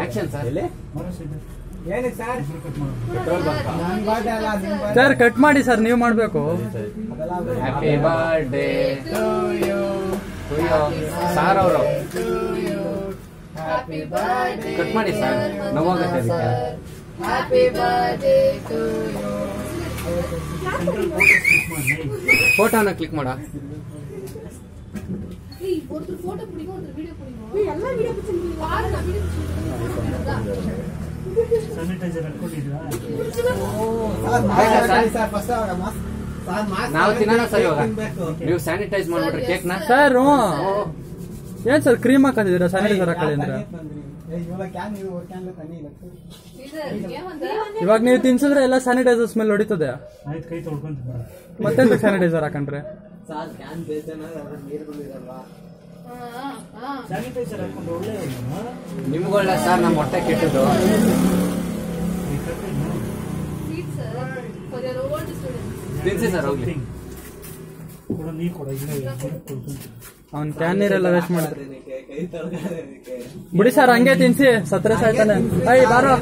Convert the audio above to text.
Action sir. ಏನಕ್ಕೆ sir? Sir cut ಮಾಡಿ sir, ನೀವು ಮಾಡಬೇಕು. Happy birthday to you sir ಅವರು ಕಟ್ ಮಾಡಿ ಸರ್, ನೋವಾಗುತ್ತೆ ಅದಕ್ಕೆ. ಫೋಟೋನ ಕ್ಲಿಕ್ ಮಾಡ. ನಾವು ತಿನ್ನೋಣ ಸರ್ ಇವಾಗ. ನೀವು ಸ್ಯಾನಿಟೈಸ್ ಮಾಡ್ಬಿಟ್ರೆ ಕೇಕ್ ನ ಸರ್. ಏನ್ ಸರ್ ಕ್ರೀಮ್ ಹಾಕಿದ್ದೀರಾ ಸ್ಯಾನಿಟೈಸರ್ ಹಾಕಲಿ ಅಂದ್ರೆ? ಇವಾಗ ನೀವು ತಿನ್ಸಿದ್ರೆ ಎಲ್ಲ ಸ್ಯಾನಿಟೈಸರ್ ಸ್ಮೆಲ್ ಹೊಡಿತದೆ. ಮತ್ತೆಂತ ಸ್ಯಾನಿಟೈಸರ್ ಹಾಕೊಂಡ್ರೆ? ನಿಮ್ಗೊಳ್ಳೆ ಸರ್, ನಮ್ಮ ಹೊಟ್ಟೆ ಕೆಟ್ಟದ್ದು. ತಿನ್ಸಿ ಸರ್ ಹೋಗ್ಲಿ. ಅವ್ನ್ ಕ್ಯಾನ್ ನೀರೆಲ್ಲ ವೇಸ್ಟ್ ಮಾಡಿದ್ರೆ ಬಿಡಿ ಸರ್, ಹಂಗೆ ತಿನ್ಸಿ ಸತ್ರೆ ಸಾಯ್ತಾನೆ. ಬಾರೋ.